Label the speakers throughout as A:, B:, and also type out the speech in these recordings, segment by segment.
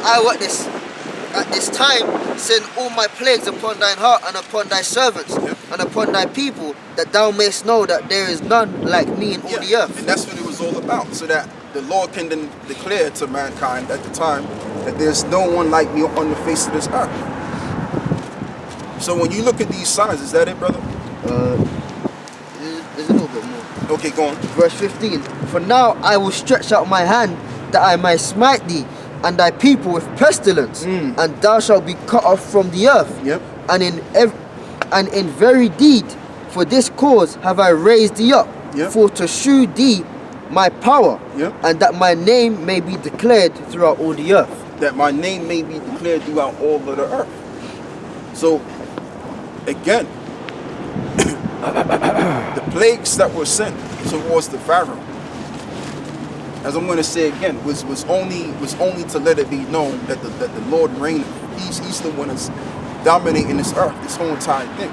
A: I will at this time send all my plagues upon thine heart and upon thy servants and upon thy people, that thou mayst know that there is none like me in all the earth.
B: And that's what it was all about, so that the Lord can then declare to mankind at the time that there's no one like me on the face of this earth. So when you look at these signs, is that it, brother?
A: There's a little bit more.
B: Okay, go on.
A: Verse 15. For now I will stretch out my hand that I might smite thee and thy people with pestilence, and thou shalt be cut off from the earth.
B: Yep.
A: And in very deed, for this cause have I raised thee up, for to shew thee my power, and that my name may be declared throughout all the earth.
B: That my name may be declared throughout all of the earth. So, again, the plagues that were sent towards the Pharaoh, as I'm going to say again, was only to let it be known that the Lord reigneth. He's the one that's dominating this earth, this whole entire thing.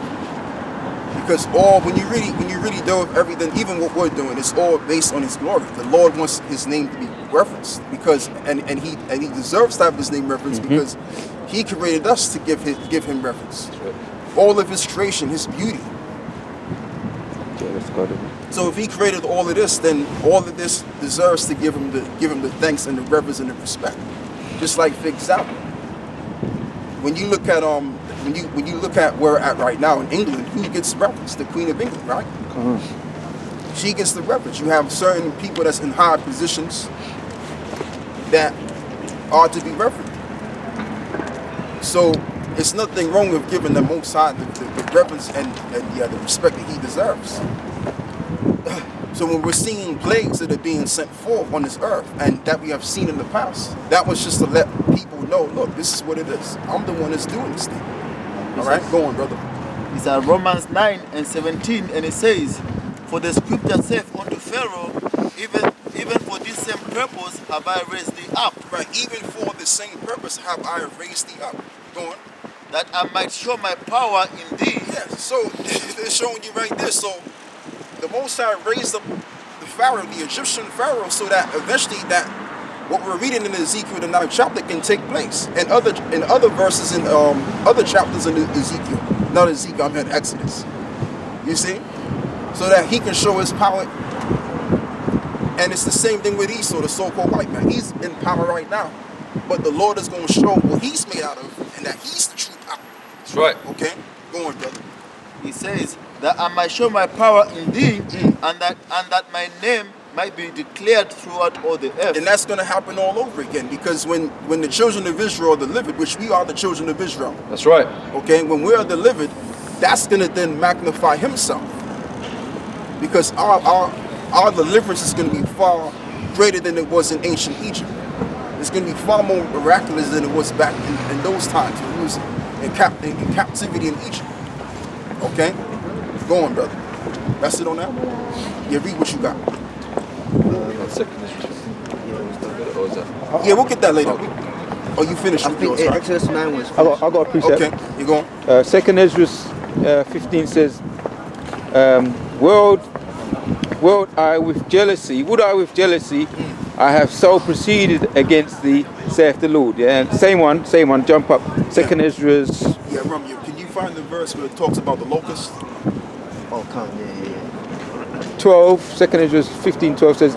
B: Because when you really deal with everything, even what we're doing, it's all based on His glory. The Lord wants His name to be referenced because and He deserves to have His name referenced because He created us to give Him reference. All of His creation, His beauty. So if He created all of this, then all of this deserves to give him the thanks and the reverence and the respect. Just like, for example, when you look at when you look at where we're at right now in England, who gets reverence? The Queen of England, right? She gets the reverence. You have certain people that's in high positions that are to be reverenced. So it's nothing wrong with giving the Most High the reverence and the respect that He deserves. So when we're seeing plagues that are being sent forth on this earth and that we have seen in the past, that was just to let people know, look, this is what it is. I'm the one that's doing this thing. All right, go on, brother.
C: It's Romans 9:17, and it says, for the scripture saith unto Pharaoh, even for this same purpose have I raised thee up.
B: Right, even for the same purpose have I raised thee up. Go on.
C: That I might show my power in thee.
B: Yes, so they're showing you right there. So the Most High raised up the Pharaoh, the Egyptian Pharaoh, so that eventually that what we're reading in Ezekiel, the 9th chapter, can take place. And other verses in other chapters in Ezekiel, not Ezekiel, I'm in Exodus. You see? So that He can show His power. And it's the same thing with Esau, the so-called white man. He's in power right now. But the Lord is going to show what he's made out of and that He's the true power.
D: That's right.
B: Okay? Go on, brother.
C: He says that I might show my power in thee, and that my name might be declared throughout all the earth.
B: And that's going to happen all over again, because when the children of Israel are delivered, which we are the children of Israel.
D: That's right.
B: Okay? When we are delivered, that's going to then magnify Himself. Because our deliverance is going to be far greater than it was in ancient Egypt. It's going to be far more miraculous than it was back in those times when we was in captivity in Egypt. Okay? Go on, brother. That's it on that? Yeah, read what you got. Yeah, we'll get that later. Oh, you finished?
A: I think Exodus 9 was
E: I got a precept.
B: Okay, you go on.
E: 2nd Ezra 15 says, would I with jealousy I have so proceeded against thee, saith the Lord. Yeah, and same one, jump up. 2nd Ezra's.
B: Yeah, Romeo, can you find the verse where it talks about the locust?
A: Oh, come on, yeah.
E: 12, 2nd Ezra's 15:12 says,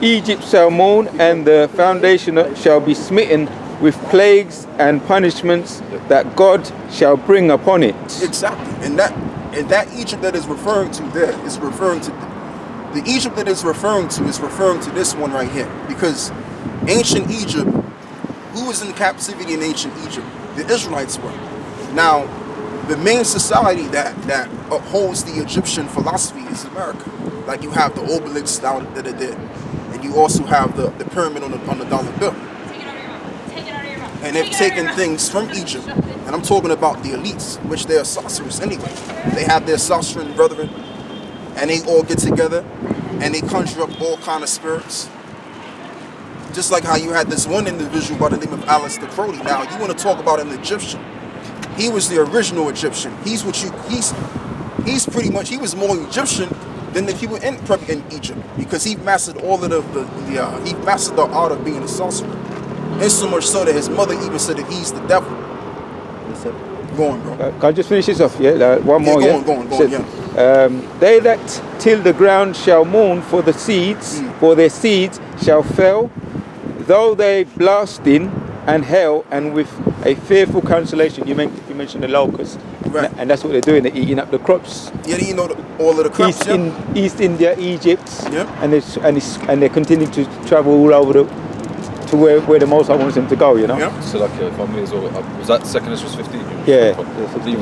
E: Egypt shall mourn, and the foundation shall be smitten with plagues and punishments that God shall bring upon it.
B: Exactly. And that Egypt that is referring to there is referring to the Egypt that is referring to this one right here. Because ancient Egypt, who was in captivity in ancient Egypt? The Israelites were. Now, the main society that upholds the Egyptian philosophy is America. Like you have the obelisks that are there, and you also have the pyramid on the dollar bill. And they've taken things from Egypt, and I'm talking about the elites, which they are sorcerers anyway. They have their sorcering brethren, and they all get together, and they conjure up all kind of spirits. Just like how you had this one individual by the name of Alistair Crowley. Now, you want to talk about an Egyptian. He was the original Egyptian. He's pretty much, he was more Egyptian than the people in Egypt, because he mastered all of he mastered the art of being a sorcerer. And so much so that his mother even said that he's the devil.
C: Yes, sir.
B: Go on, bro.
E: Can I just finish this off? Yeah, one more.
B: Go on,
E: They that till the ground shall mourn for the seeds, for their seeds shall fail, though they blast in and hell, and with a fearful consolation. You mentioned the locusts,
B: Right.
E: and that's what they're doing. They're eating up the crops.
B: Yeah, you know all of the crops.
E: East India, Egypt,
B: Yep.
E: and they continue to travel all over to where the Most High wants them to go. You know.
B: Yep.
D: So like, if I may as well, was that 2 Esdras 15?
E: Yeah.
D: I believe,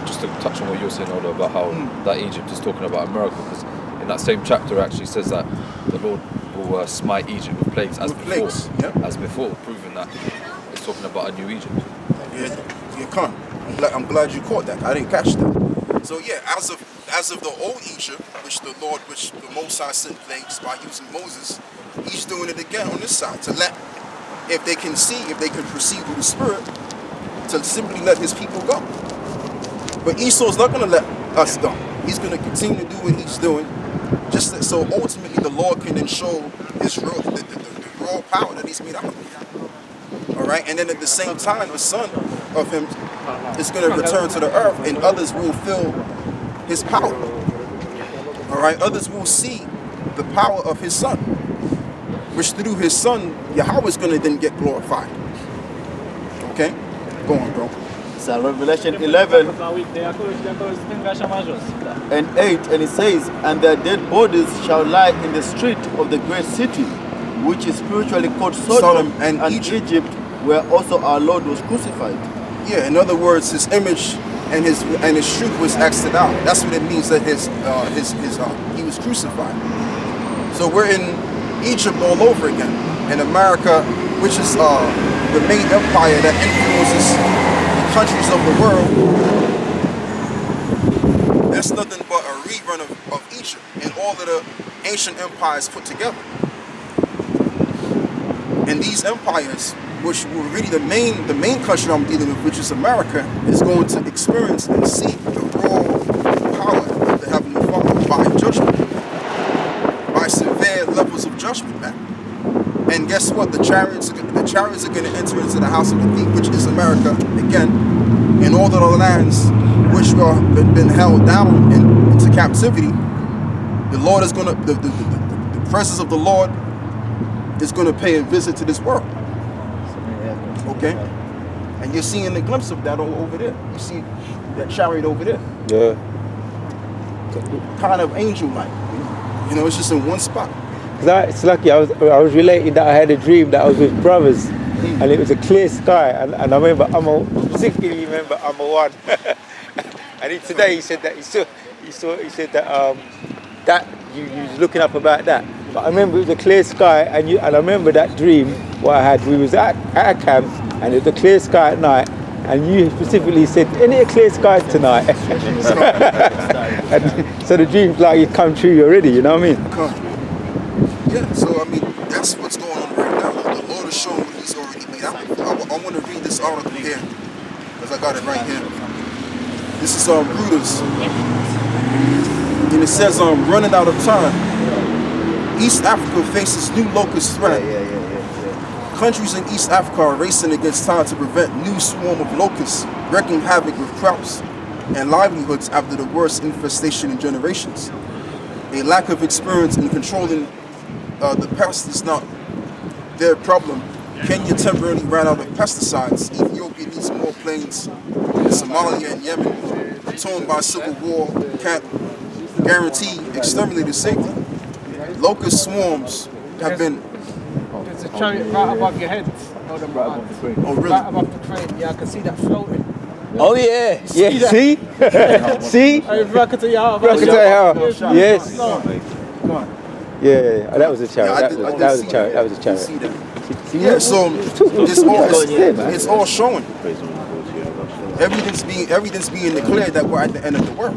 D: just to touch on what you were saying, Ola, about how that Egypt is talking about a miracle, because in that same chapter it actually says that the Lord will smite Egypt with plagues as before, proving that it's talking about a new Egypt.
B: Yeah, you can't. I'm glad you caught that. I didn't catch that. So yeah, as of the old Egypt, which the Most High sent plagues by using Moses, he's doing it again on this side to let, if they can perceive through the Spirit, to simply let his people go. But Esau's not going to let us go. He's going to continue to do what he's doing, just so ultimately the Lord can then show his real, the raw power that he's made out of. All right, and then at the same time, the son of him is going to return to the earth, and others will feel his power. All right, others will see the power of his son, which through his son, Yahweh is going to then get glorified. Okay, go on, bro.
C: So Revelation 11 and 8, and it says, and their dead bodies shall lie in the street of the great city, which is spiritually called Sodom and Egypt, where also our Lord was crucified.
B: Yeah, in other words, his image and his truth was exited out. That's what it means that he was crucified. So we're in Egypt all over again, in America, which is the main empire that influences the countries of the world. That's nothing but a rerun of Egypt and all of the ancient empires put together. And these empires, which were really the main country I'm dealing with, which is America, is going to experience and see the raw power of the Heavenly Father by judgment, by severe levels of judgment, man. And guess what? The chariots are going to enter into the house of the thief, which is America again, and all of the lands which have been held down into captivity. The Lord is going to the presence of the Lord is going to pay a visit to this world. Okay? And you're seeing a glimpse of that over there. You see that chariot over there.
E: Yeah.
B: Kind of angel-like. You know, it's just in one spot.
E: It's lucky. I was relating that I had a dream that I was with brothers, and it was a clear sky. And I remember particularly remember I'm a one. And today he said that he said that that you was looking up about that. But I remember it was a clear sky, and I remember that dream. What I had, we was at a camp, and it was a clear sky at night, and you specifically said, "Isn't it a clear sky tonight?" And so the dream's like it come true already. You know what I mean?
B: Yeah. So I mean, that's what's going on right now. The Lord is showing what He's already made out. I want to read this article here because I got it right here. This is Reuters, and it says, running out of time. East Africa faces new locust threat. Countries in East Africa are racing against time to prevent new swarm of locusts wreaking havoc with crops and livelihoods after the worst infestation in generations. A lack of experience in controlling the pest is not their problem. Kenya temporarily ran out of pesticides. Ethiopia needs more planes. Somalia and Yemen, torn by civil war, can't guarantee exterminated safety. Locust swarms have been...
F: There's a chariot right above your head.
B: Oh, really?
F: Right above the crane. Yeah, I can see that floating.
E: Oh yeah, yeah. See, see. Yes. Yeah, that was a chariot. That was a chariot. That was a chariot.
B: Yeah, so it's all showing. Evidence being declared that we're at the end of the world.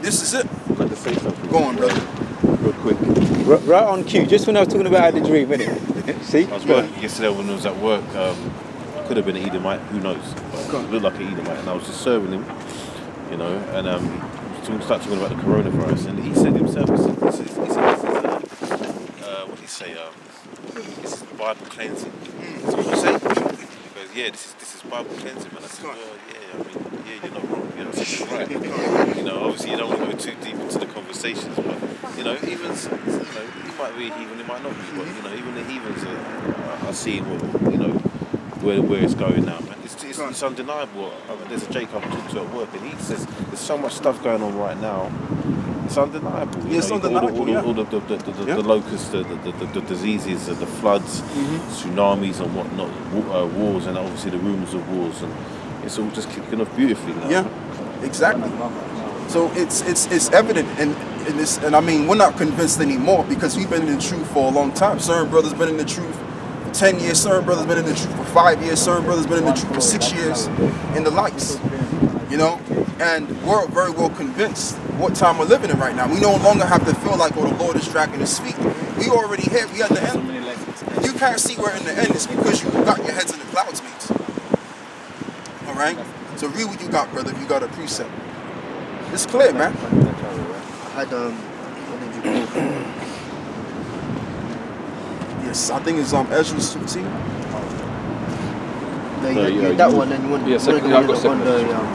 B: This is it. Go on, brother.
D: Real quick.
E: Right on cue. Just when I was talking about the dream, innit? See?
G: I was working yesterday when I was at work. Could have been an Edomite, who knows? But it looked like an Edomite, and I was just serving him, you know. And he started talking about the coronavirus, and he said himself, he said what did he say? This is Bible cleansing. That's what you say. He goes, yeah, this is Bible cleansing, man. I said, well, yeah, I mean, yeah, you're not wrong. You know, I said, right. You know, obviously you don't want to go too deep into the conversations, but you know, heathens, you know, he might be a heathen, he might not be, but you know, even the heathens are seeing what, you know, where it's going now, man. It's undeniable. I mean, there's a Jacob I talked to at work, and he says there's so much stuff going on right now. It's undeniable.
B: Yeah, it's undeniable.
G: All the locusts, the diseases, the floods, tsunamis, and whatnot, wars, and obviously the rumours of wars, and it's all just kicking off beautifully now.
B: Yeah, exactly. So it's evident, and this, and I mean, we're not convinced anymore because we've been in the truth for a long time. Certain brothers been in the truth for 10 years. Certain brothers been in the truth for 5 years. Certain brothers been in the truth for 6 years, and the likes. You know, and we're very well convinced what time we're living in right now. We no longer have to feel like, oh, the Lord is dragging his feet. We already here. We at the end. You can't see we're in the end. It's because you got your heads in the clouds, mates. All right. So read what you got, brother. You got a precept. It's clear, man.
A: I had what did you call it?
B: Yes, I think it's Ezra's 15.
A: That one, and you want
D: yeah, second, I've got second.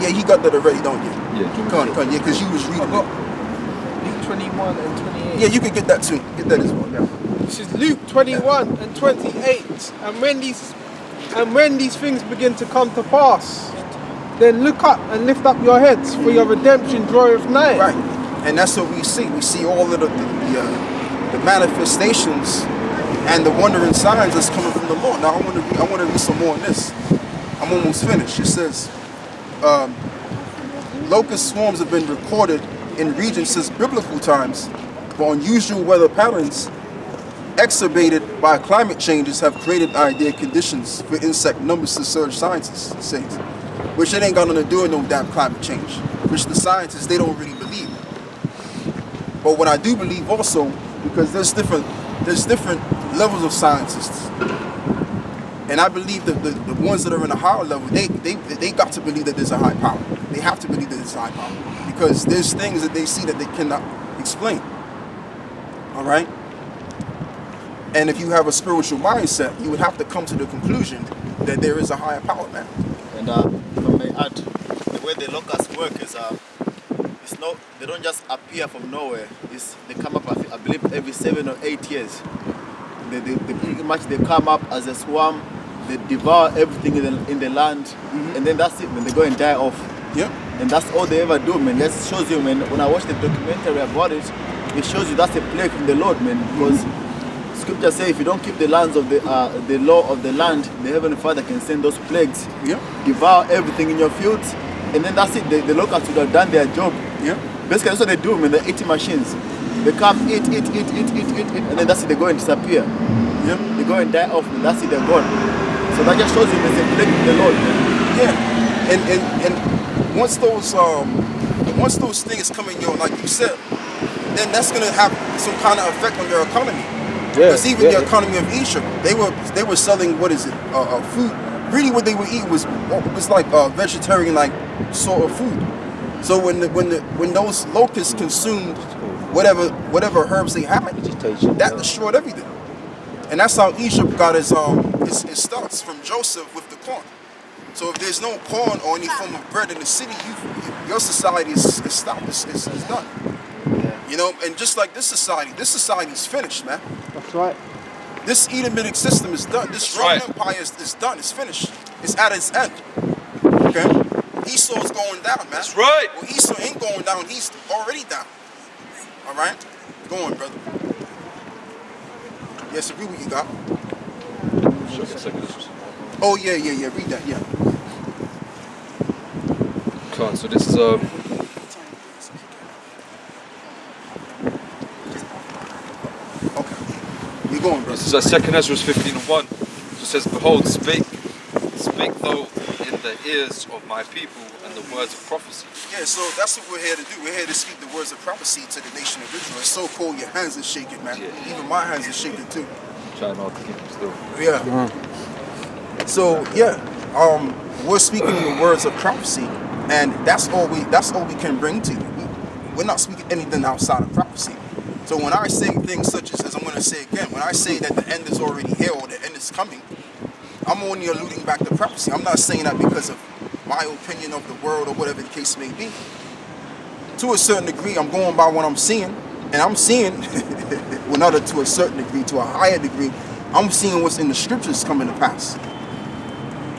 B: Yeah, you got that already, don't you?
D: Yeah,
B: Come on, yeah, because you was reading it.
F: Luke 21 and 28.
B: Yeah, you can get that too. Get that as well. Yeah.
F: This is Luke 21 and 28. And when these things begin to come to pass, then look up and lift up your heads, for your redemption draweth nigh.
B: Right, and that's what we see. We see all of the manifestations and the wondering signs that's coming from the Lord. Now I want to read some more on this. I'm almost finished. It says, locust swarms have been recorded in regions since biblical times, but unusual weather patterns exacerbated by climate changes have created ideal conditions for insect numbers to surge, scientists say, which it ain't got nothing to do with no damn climate change, which the scientists, they don't really believe. But what I do believe also, because there's different levels of scientists, and I believe that the ones that are in a higher level, they got to believe that there's a high power. They have to believe that there's a high power, because there's things that they see that they cannot explain. All right. And if you have a spiritual mindset, you would have to come to the conclusion that there is a higher power, man.
C: And if I may add, the way the locusts work is it's not, they don't just appear from nowhere. They come up, I believe, every 7 or 8 years. They pretty much they come up as a swarm. They devour everything in the land, and then that's it. Man, they go and die off.
B: Yeah.
C: And that's all they ever do, man. That shows you, man. When I watched the documentary about it, it shows you that's a plague from the Lord, man. Because Scripture says if you don't keep the lands of the law of the land, the Heavenly Father can send those plagues.
B: Yeah.
C: Devour everything in your fields, and then that's it. The locusts would have done their job.
B: Yeah.
C: Basically, that's what they do, man. They're eating machines. They come, eat, and then that's it. They go and disappear.
B: Yeah.
C: They go and die off, and that's it. They're gone. So that just shows you there's a plague from the Lord, man.
B: Yeah. And once those things come in your, like you said, then that's gonna have some kind of effect on your economy. Because even the economy of Egypt, they were selling, what is it, food. Really, what they were eating was like vegetarian like sort of food. So when those locusts consumed whatever herbs they had, that destroyed everything. And that's how Egypt got its starts, from Joseph with the corn. So if there's no corn or any form of bread in the city, your society is stopped. It's done. You know, and just like this society is finished, man.
F: That's right.
B: This Edomitic system is done. This Roman Empire is done. It's finished. It's at its end. Okay? Esau's going down, man.
D: That's right.
B: Well, Esau ain't going down. He's already down. All right? Go on, brother. Yes, read what you got. Oh, yeah. Read that, yeah.
D: Okay, so this is
B: Going,
D: this is 2 Ezra 15:1. So it says, "Behold, speak thou in the ears of my people and the words of prophecy."
B: Yeah, so that's what we're here to do. We're here to speak the words of prophecy to the nation of Israel. It's so cold, your hands are shaking, man.
D: Yeah.
B: Even my hands are shaking too.
D: Trying not to keep them still.
B: Yeah. So we're speaking the words of prophecy, and that's all we can bring to you. We're not speaking anything outside of prophecy. So when I say things such as I'm going to say again, when I say that the end is already here or the end is coming, I'm only alluding back to prophecy. I'm not saying that because of my opinion of the world or whatever the case may be. To a certain degree, I'm going by what I'm seeing, and I'm seeing, well, not to a certain degree, to a higher degree, I'm seeing what's in the scriptures coming to pass.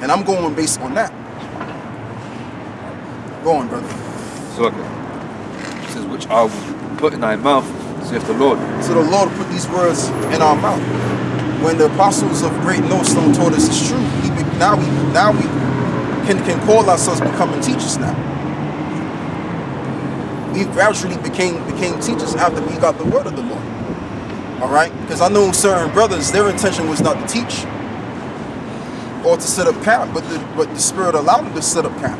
B: And I'm going based on that. Go on, brother.
D: So it says, which I will put in thy mouth, saith the Lord.
B: So the Lord put these words in our mouth. When the apostles of Great Millstone told us it's true, now we can call ourselves becoming teachers now. We gradually became teachers after we got the word of the Lord. All right? Because I know certain brothers, their intention was not to teach or to set up camp, but the Spirit allowed them to set up camp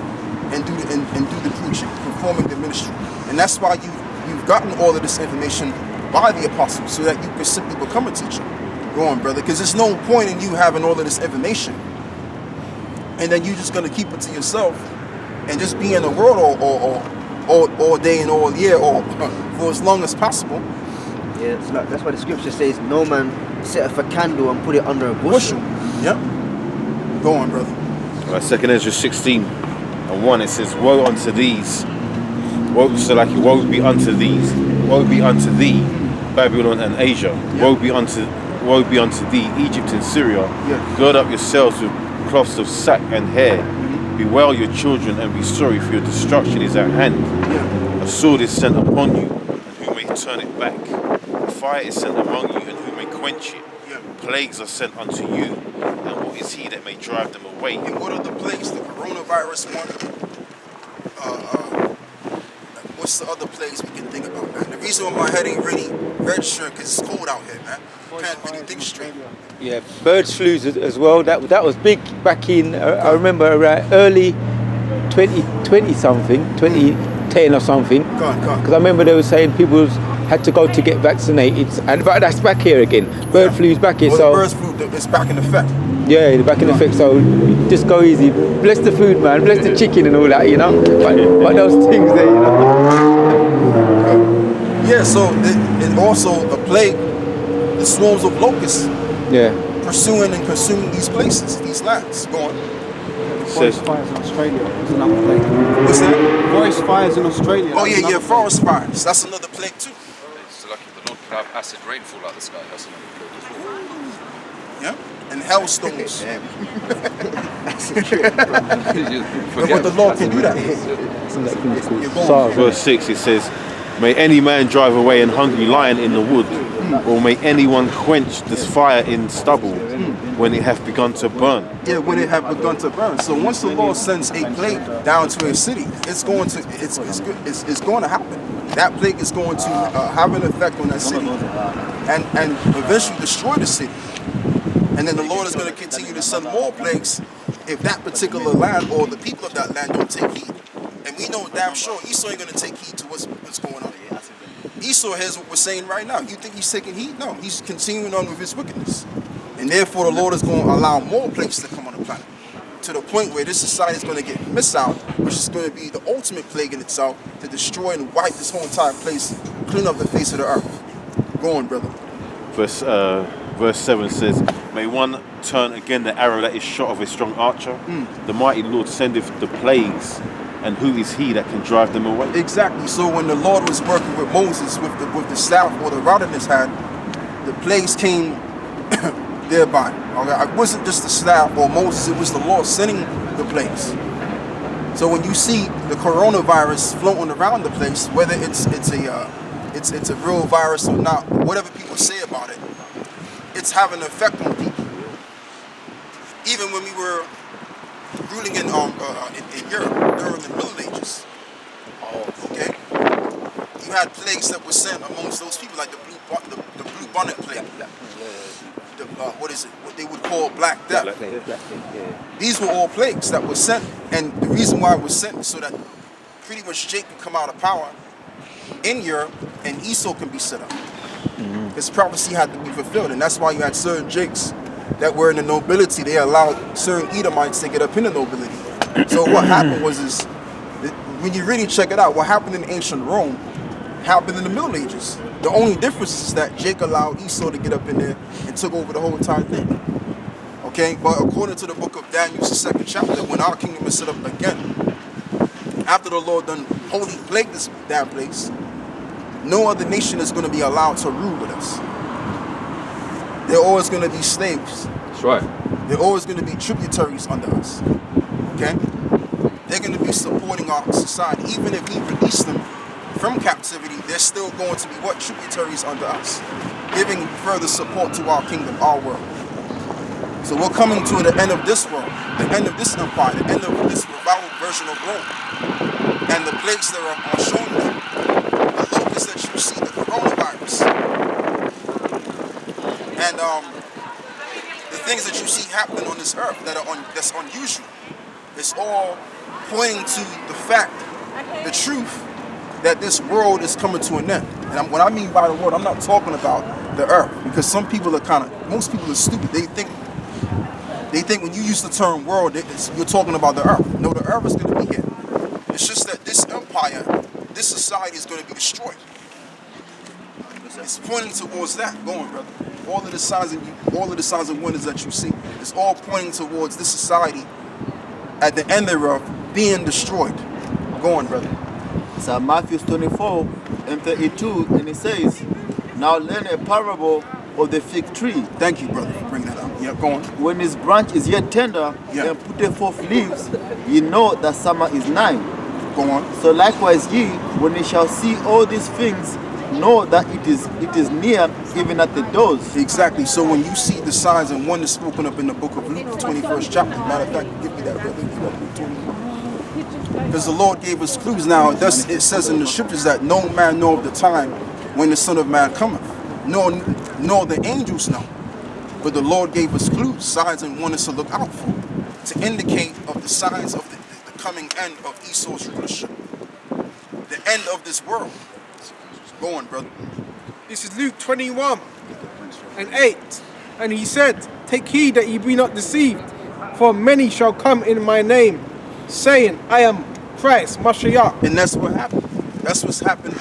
B: and do the preaching, performing the ministry. And that's why you've gotten all of this information by the apostles, so that you can simply become a teacher. Go on, brother, because there's no point in you having all of this information and then you're just going to keep it to yourself and just be in the world all day and all year or for as long as possible.
A: Yeah, that's why the scripture says no man setteth a candle and put it under a bushel.
B: Yep. Go on, brother.
G: 2 Ezra 16:1, it says, woe unto these, woe be unto these, woe be unto thee, Babylon and Asia, woe be unto thee, Egypt and Syria. Gird up yourselves with cloths of sack and hair. Bewail your children and be sorry, for your destruction is at hand. A sword is sent upon you, and who may turn it back? Fire is sent among you, and who may quench it? Plagues are sent unto you, and what is he that may drive them away?
B: And what are the plagues? The coronavirus one. What's the other plagues we can think about, man? The reason why my head ain't really registered because it's cold out here, man. Can't really think straight.
E: Yeah, bird flus as well. That was big back in. I remember around early 2020 something, 2010 or something. Because I remember they were saying people had to go to get vaccinated, but that's back here again. Bird flu's back here,
B: so bird flu is back in effect.
E: Yeah, back in effect. So just go easy. Bless the food, man. Bless the chicken and all that, you know. But those things there, you know.
B: Yeah. So and also the plague, the swarms of locusts.
E: Yeah.
B: Pursuing and consuming these places, these lands. Go on.
F: Forest fires in Australia is another plague.
B: What's that?
F: Forest fires in Australia.
B: Oh yeah, forest fires. That's another plague too.
D: It's like if the Lord could have acid rain fall out of the sky, that's another plague as well.
B: Yeah, and hailstones.
D: But
B: the Lord can do that.
G: Verse 6, it says, may any man drive away an hungry lion in the wood, or may anyone quench this fire in stubble when it hath begun to burn.
B: Yeah, when it hath begun to burn. So once the Lord sends a plague down to a city, it's going to happen. That plague is going to have an effect on that city and eventually destroy the city. And then the Lord is going to continue to send more plagues if that particular land or the people of that land don't take heed. And we know damn sure Esau ain't going to take heed to what's going on. Esau hears what we're saying right now. You think he's taking heed? No, he's continuing on with his wickedness. And therefore the Lord is going to allow more plagues to come on the planet, to the point where this society is going to get missed out, which is going to be the ultimate plague in itself, to destroy and wipe this whole entire place, clean up the face of the earth. Go on, brother.
G: Verse 7 says, may one turn again the arrow that is shot of a strong archer. The mighty Lord sendeth the plagues, and who is he that can drive them away?
B: Exactly. So when the Lord was working with Moses with the staff or the rod in his hand, the plagues came thereby. Okay? It wasn't just the staff or Moses, it was the Lord sending the plagues. So when you see the coronavirus floating around the place, whether it's a real virus or not, whatever people say about it, it's having an effect on people. Even when we were ruling in Europe during the Middle Ages, okay, you had plagues that were sent amongst those people, like the blue bonnet plague. What they would call Black Death. These were all plagues that were sent, and the reason why it was sent is so that pretty much Jake can come out of power in Europe and Esau can be set up. This prophecy had to be fulfilled, and that's why you had certain Jakes that were in the nobility. They allowed certain Edomites to get up in the nobility. So what happened was when you really check it out, what happened in ancient Rome, happened in the Middle Ages. The only difference is that Jake allowed Esau to get up in there and took over the whole entire thing. Okay, but according to the book of Daniel, the 2nd chapter, when our kingdom is set up again, after the Lord done wholly plagued this damn place, no other nation is going to be allowed to rule with us. They're always going to be slaves.
D: That's right.
B: They're always going to be tributaries under us. Okay? They're going to be supporting our society. Even if we release them from captivity, they're still going to be what? Tributaries under us, giving further support to our kingdom, our world. So we're coming to the end of this world, the end of this empire, the end of this revival version of Rome. And the plagues that are shown there, the locusts that you see, the coronavirus, and the things that you see happening on this earth that's unusual, it's all pointing to the fact, the truth, that this world is coming to an end. And what I mean by the world, I'm not talking about the earth, because some people are most people are stupid. They think when you use the term world, you're talking about the earth. No, the earth is going to be here. It's just that this empire, this society is going to be destroyed. It's pointing towards that. Go on, brother. All of the signs and wonders that you see, it's all pointing towards this society at the end thereof being destroyed. Go on, brother.
C: So Matthew 24 and 32, and it says, now learn a parable of the fig tree.
B: Thank you, brother, for bringing that up. Yeah, go on.
C: When his branch is yet tender and putteth forth leaves, ye know that summer is nigh.
B: Go on.
C: So likewise ye, when ye shall see all these things, know that it is near, even at the doors.
B: Exactly. So when you see the signs and wonders spoken up in the book of Luke, the 21st chapter, matter of fact, give me that, brother. Because the Lord gave us clues. Now, it says in the scriptures that no man know of the time when the Son of Man cometh, nor the angels know. But the Lord gave us clues, signs and wonders to look out for, to indicate of the signs of the coming end of Esau's rulership, the end of this world. Go on, brother.
F: This is Luke 21 and 8. And he said, take heed that ye be not deceived, for many shall come in my name, saying, I am Christ, Mashiach.
B: And that's what happened. That's what's happened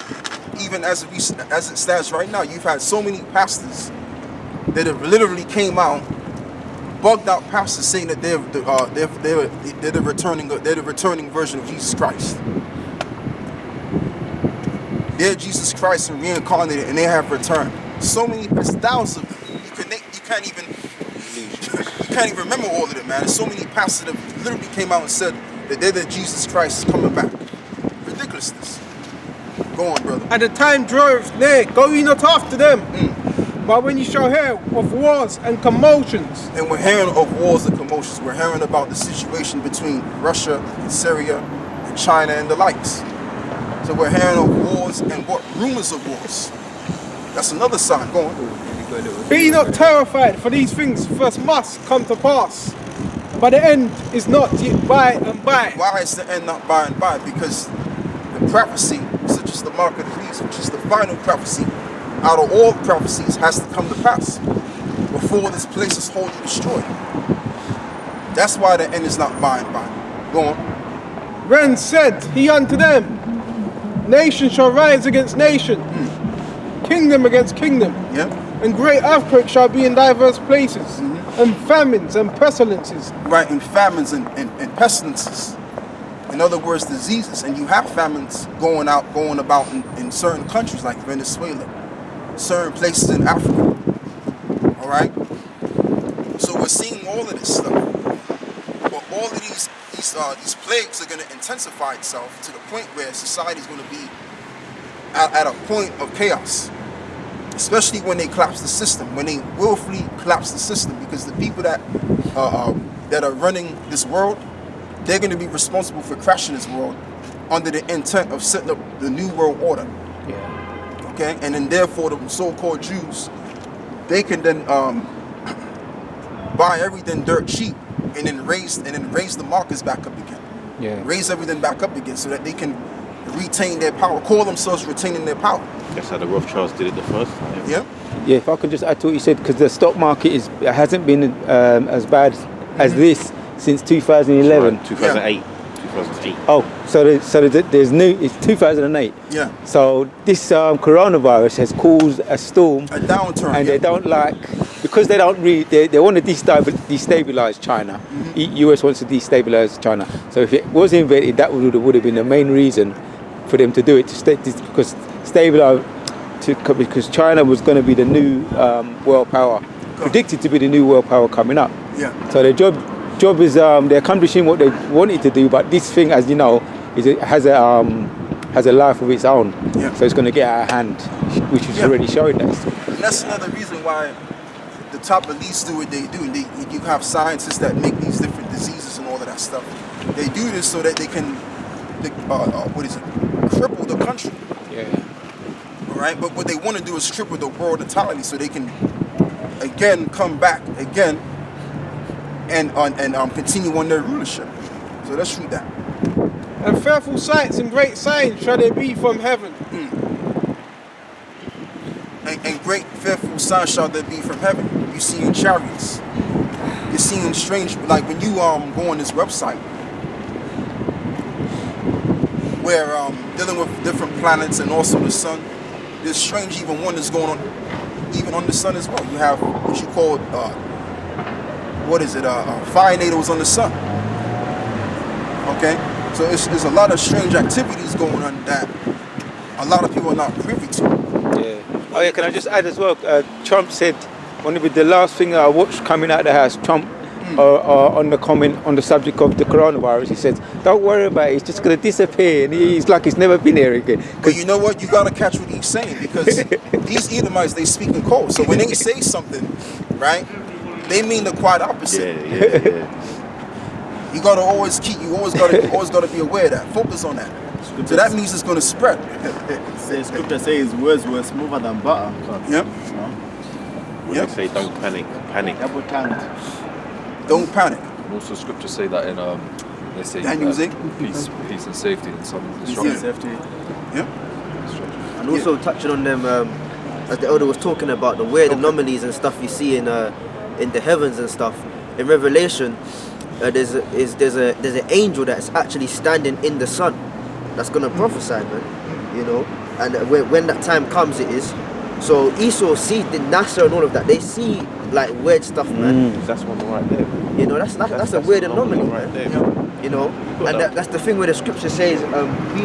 B: even as it stands right now. You've had so many pastors that have literally came out, bugged out pastors saying that they're the returning version of Jesus Christ. They're Jesus Christ and reincarnated, and they have returned. So many, there's thousands of them. You can't even remember all of them, man. There's so many pastors that literally came out and said that they're the Jesus Christ coming back. Ridiculousness. Go on, brother.
F: And the time draweth near, go ye not after them. But when you shall hear of wars and commotions.
B: And we're hearing of wars and commotions. We're hearing about the situation between Russia and Syria and China and the likes. So we're hearing of wars and what rumors of wars. That's another sign. Go on.
F: Be not terrified, for these things first must come to pass. But the end is not yet by and by.
B: Why is the end not by and by? Because the prophecy, such as the mark of the beast, which is the final prophecy, out of all prophecies, has to come to pass before this place is wholly destroyed. That's why the end is not by and by. Go on.
F: Then said he unto them, nation shall rise against nation, kingdom against kingdom, and great earthquakes shall be in diverse places, and famines and pestilences.
B: Right, and famines and pestilences. In other words, diseases. And you have famines going about in certain countries like Venezuela, certain places in Africa. All right? So we're seeing all of this stuff. But all of these plagues are going to intensify itself to the point where society is going to be at a point of chaos. Especially when they collapse the system, when they willfully collapse the system, because the people that are running this world, they're going to be responsible for crashing this world under the intent of setting up the new world order. Okay, and then therefore the so-called Jews, they can then buy everything dirt cheap and then raise the markets back up again. Raise everything back up again so that they can retain their power, call themselves retaining their power.
G: That's how the Rothschilds did it the first time.
B: Yeah.
E: Yeah, if I could just add to what you said, because the stock market hasn't been as bad as this since 2011.
G: Right, 2008. 2008.
E: Oh, there's new. It's 2008.
B: Yeah.
E: So this coronavirus has caused a storm,
B: A downturn.
E: and they don't like, because they don't really. They want to destabilize China. US wants to destabilize China. So if it was invented, that would have been the main reason for them to do it, because China was going to be the new world power, predicted to be the new world power coming up.
B: Yeah.
E: So their job is they're accomplishing what they wanted to do, but this thing, as you know, has a life of its own.
B: Yeah.
E: So it's going to get out of hand, which is already showing that.
B: And that's another reason why the top elites do what they do. You have scientists that make these different diseases and all of that stuff. They do this so that they can, cripple the country.
E: Yeah.
B: All right, but what they want to do is cripple the world entirely, so they can again come back again and continue on their rulership. So let's read that.
F: And fearful sights and great signs shall they be from heaven.
B: And great fearful signs shall there be from heaven. You see in chariots. You're seeing strange, like when you go on this website where dealing with different planets and also the sun, there's strange even wonders going on even on the sun as well. You have what you call fire nados on the sun. Okay, so there's a lot of strange activities going on that a lot of people are not privy to.
E: Yeah. Oh yeah. Can I just add as well? Trump said, one of the last thing I watched coming out of the house, Trump on the comment on the subject of the coronavirus, he said, "Don't worry about it. It's just going to disappear." And he's like he's never been here again.
B: But you know what? You got to catch what he's saying, because these Edomites, they speak in code. So when they say something, right, they mean the quite opposite.
G: Yeah.
B: You got to always got to be aware of that. Focus on that. So that means it's going to spread.
C: Scripture says words were smoother than butter.
B: Yep.
G: When they say don't panic.
C: Double tongued.
B: Don't panic.
D: Also, scriptures say that in they say
B: Daniel's
D: peace and safety and some
B: Yeah.
D: destruction.
C: Safety.
B: Yep.
A: And also touching on them, as the elder was talking about the weird anomalies and stuff you see in the heavens and stuff. In Revelation, there's an angel that's actually standing in the sun, that's gonna prophesy, man. You know, and when that time comes, it is. So Esau sees the NASA and all of that. They see like weird stuff, man.
G: That's one right there.
A: You know, that's a weird anomaly,
G: right
A: man.
G: there.
A: You know, and that's the thing where the scripture says, "Be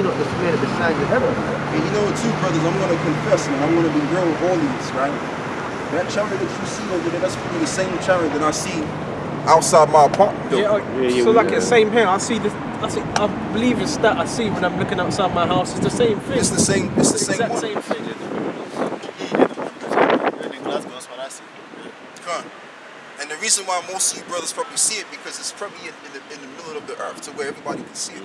A: not dismayed at the signs of heaven."
B: And you know what, too, brothers, I'm going to confess, man, I'm going to be real with all these, right? That chariot that you see over there, that's probably the same chariot that I see outside my apartment building.
F: So like it's the same here. I believe it's that I see when I'm looking outside my house. It's the same thing.
B: It's the same one.
F: Exact same thing.
C: That's what I see.
B: Come on. And the reason why most of you brothers probably see it, because it's probably in the middle of the earth to where everybody can see it.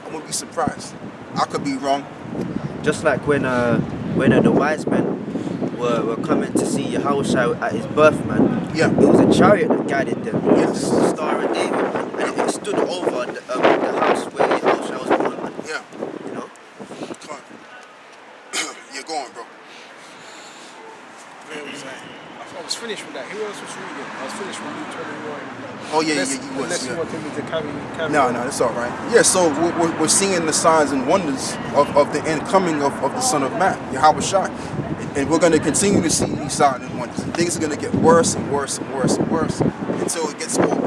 B: I wouldn't be surprised. I could be wrong.
A: Just like when the wise men were coming to see Yahushua at his birth, man.
B: Yeah.
A: It was a chariot that guided them.
B: Yes.
A: The Star of David, and it stood over the house where Yahushua was born, man.
B: Yeah.
A: You know.
B: Come on. You're going, bro.
F: Where was I was finished with that. Who else was reading? I was finished with Luke 21.
B: Oh, yeah,
F: Unless
B: you was.
F: Unless you wanted me to carry
B: No,
F: on.
B: that's all right. Yeah, so we're seeing the signs and wonders of the incoming of the Son of Man, Yahushua. And we're going to continue to see these signs and wonders. And things are going to get worse and worse and worse and worse until it gets better.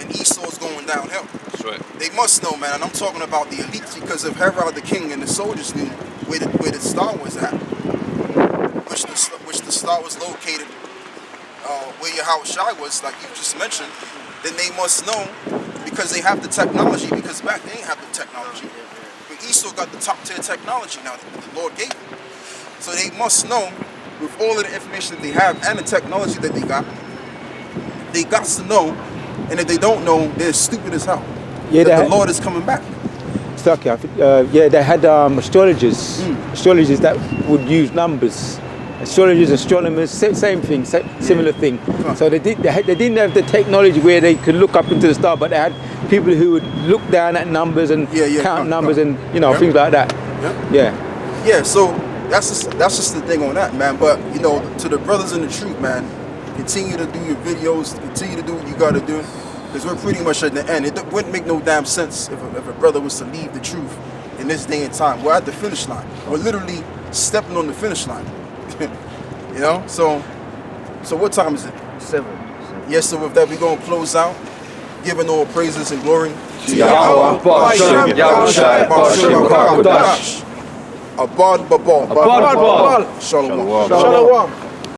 B: And Esau's going downhill.
D: That's right.
B: They must know, man. And I'm talking about the elites, because of Herod the king and the soldiers knew where the star was at. Which the star was located where Yahushua was, like you just mentioned. Then they must know, because they have the technology, because back they didn't have the technology. But Esau got the top tier technology now that the Lord gave them. So they must know, with all of the information that they have and the technology that they got to know. And if they don't know, they're stupid as hell.
E: Yeah,
B: that the Lord is coming back.
E: They had astrologers that would use numbers. Astrologers, astronomers, same thing, similar thing. So they didn't have the technology where they could look up into the star, but they had people who would look down at numbers and count numbers and things like that.
B: Yeah. So that's just the thing on that, man. But to the brothers in the truth, man, continue to do your videos, continue to do what you gotta do. Because we're pretty much at the end. It wouldn't make no damn sense if a brother was to leave the truth in this day and time. We're at the finish line. We're literally stepping on the finish line. You know? So what time is it?
A: 7.
B: Yes, so with that, we're going to close out, giving all praises and glory to
D: Yahweh, Bashem, Yahushai, Bashem, Kakodash.
B: Abad Babal.
D: Abad Babal.
B: Shalom.
F: Shalom.